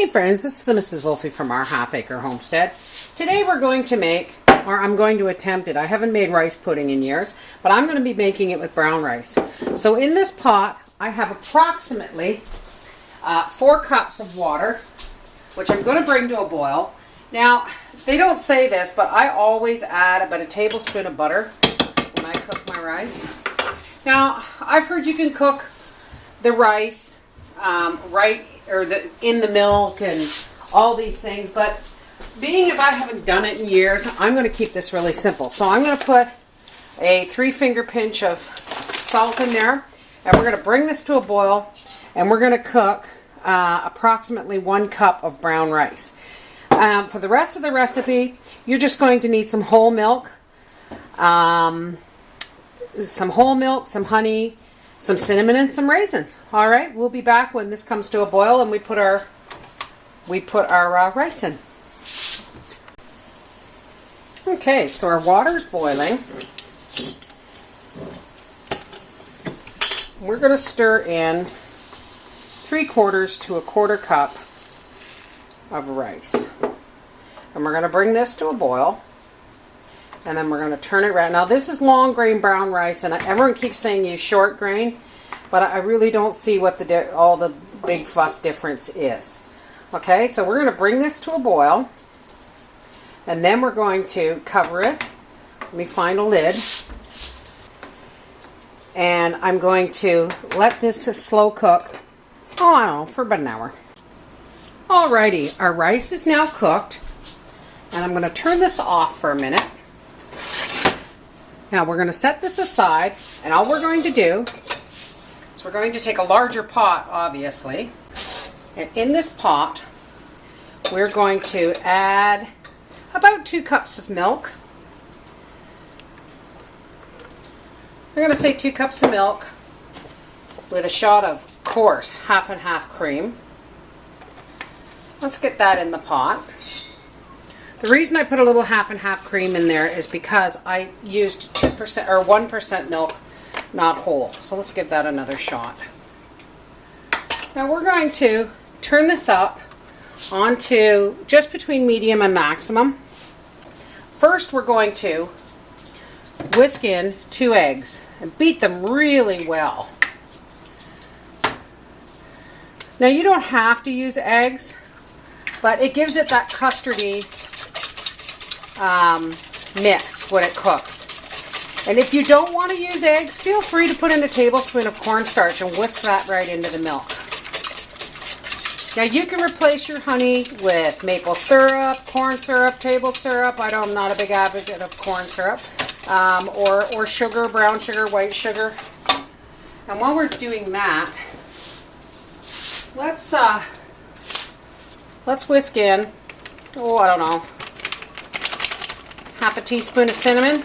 Hey friends, this is the Mrs. Wolfie from our Half Acre Homestead. Today we're going to make, or I'm going to attempt it. I haven't made rice pudding in years, but I'm going to be making it with brown rice. So in this pot, I have approximately 4 cups of water, which I'm going to bring to a boil. Now, they don't say this, but I always add about a tablespoon of butter when I cook my rice. Now, I've heard you can cook the rice in the milk and all these things, but being as I haven't done it in years, I'm going to keep this really simple. So I'm going to put a 3-finger pinch of salt in there, and we're going to bring this to a boil, and we're going to cook approximately 1 cup of brown rice. For the rest of the recipe, you're just going to need some whole milk, some honey, some cinnamon, and some raisins. All right, we'll be back when this comes to a boil and we put our rice in. Okay, so our water's boiling. We're going to stir in 3/4 to 1/4 cup of rice, and we're going to bring this to a boil. And then we're going to turn it around. Now this is long grain brown rice, and everyone keeps saying use short grain, but I really don't see what all the big fuss difference is. Okay, so we're going to bring this to a boil, and then we're going to cover it. Let me find a lid. And I'm going to let this slow cook, I don't know, for about an hour. Alrighty, our rice is now cooked, and I'm going to turn this off for a minute. Now we're going to set this aside, and all we're going to do is we're going to take a larger pot, obviously, and in this pot we're going to add about 2 cups of milk. We're going to say 2 cups of milk with a shot of coarse half and half cream. Let's get that in the pot. The reason I put a little half and half cream in there is because I used 2% or 1% milk, not whole. So let's give that another shot. Now we're going to turn this up onto just between medium and maximum. First we're going to whisk in 2 eggs and beat them really well. Now you don't have to use eggs, but it gives it that custardy mix when it cooks. And if you don't want to use eggs, feel free to put in a tablespoon of cornstarch and whisk that right into the milk. Now you can replace your honey with maple syrup, corn syrup, table syrup. I'm not a big advocate of corn syrup, or sugar, brown sugar, white sugar. And while we're doing that, let's whisk in, I don't know, half a teaspoon of cinnamon.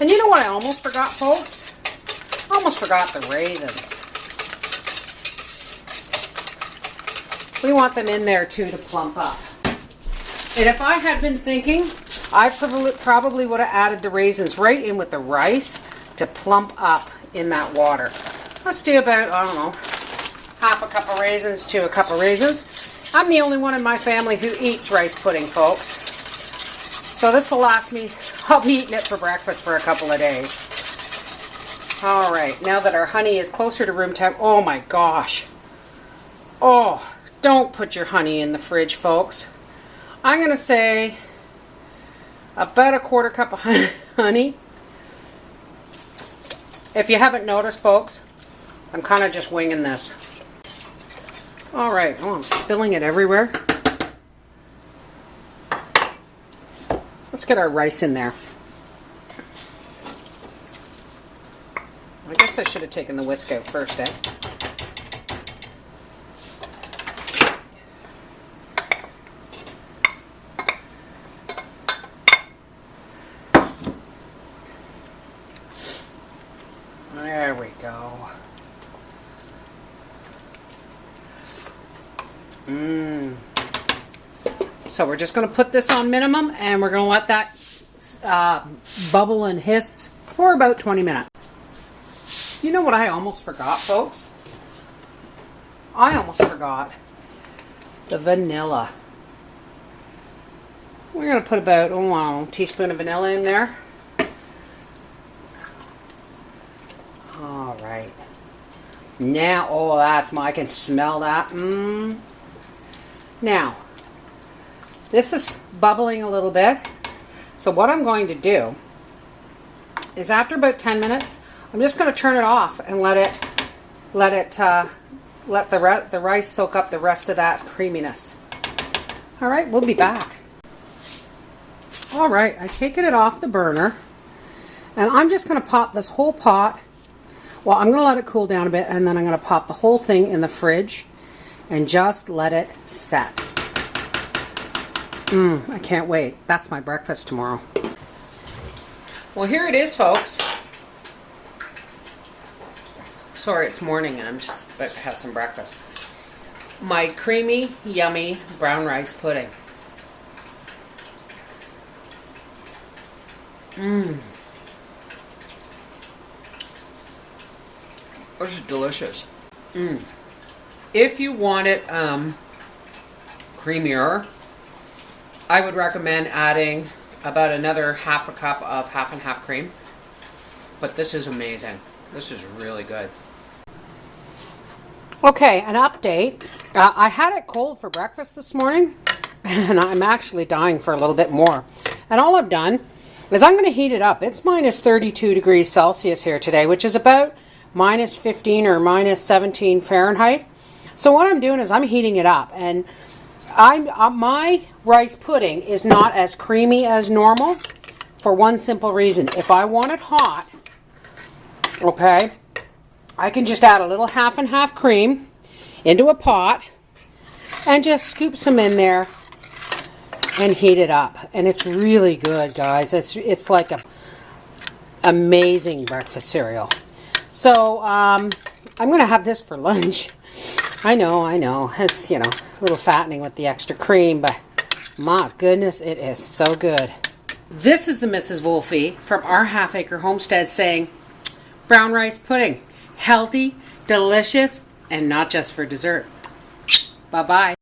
And you know what I almost forgot, folks? I almost forgot the raisins. We want them in there too to plump up. And if I had been thinking, I probably would have added the raisins right in with the rice to plump up in that water. Let's do about, I don't know, half a cup of raisins to a cup of raisins. I'm the only one in my family who eats rice pudding, folks. So this will last me, I'll be eating it for breakfast for a couple of days. Alright, now that our honey is closer to room temp, oh my gosh. Oh, don't put your honey in the fridge, folks. I'm going to say about a 1/4 cup of honey. If you haven't noticed, folks, I'm kind of just winging this. Alright, I'm spilling it everywhere. Let's get our rice in there. I guess I should have taken the whisk out first, eh? There we go. So we're just going to put this on minimum, and we're going to let that bubble and hiss for about 20 minutes. You know what I almost forgot, folks? I almost forgot the vanilla. We're going to put about, a teaspoon of vanilla in there. All right. Now, I can smell that. Now, this is bubbling a little bit. So what I'm going to do is after about 10 minutes, I'm just going to turn it off and let the rice soak up the rest of that creaminess. All right, we'll be back. All right, I've taken it off the burner, and I'm just going to pop this whole pot. Well, I'm going to let it cool down a bit, and then I'm going to pop the whole thing in the fridge and just let it set. I can't wait. That's my breakfast tomorrow. Well, here it is, folks. Sorry, it's morning and I'm just about to have some breakfast. My creamy, yummy brown rice pudding. This is delicious. If you want it creamier, I would recommend adding about another half a cup of half and half cream. But this is amazing. This is really good. Okay, an update. I had it cold for breakfast this morning, and I'm actually dying for a little bit more. And all I've done is I'm going to heat it up. It's minus 32 degrees Celsius here today, which is about minus 15 or minus 17 Fahrenheit. So what I'm doing is I'm heating it up, and my rice pudding is not as creamy as normal for one simple reason. If I want it hot, okay, I can just add a little half and half cream into a pot and just scoop some in there and heat it up. And it's really good, guys. It's like a amazing breakfast cereal. So I'm going to have this for lunch. I know. It's, a little fattening with the extra cream, but my goodness, it is so good. This is the Mrs. Wolfie from our half-acre homestead saying, brown rice pudding, healthy, delicious, and not just for dessert. Bye-bye.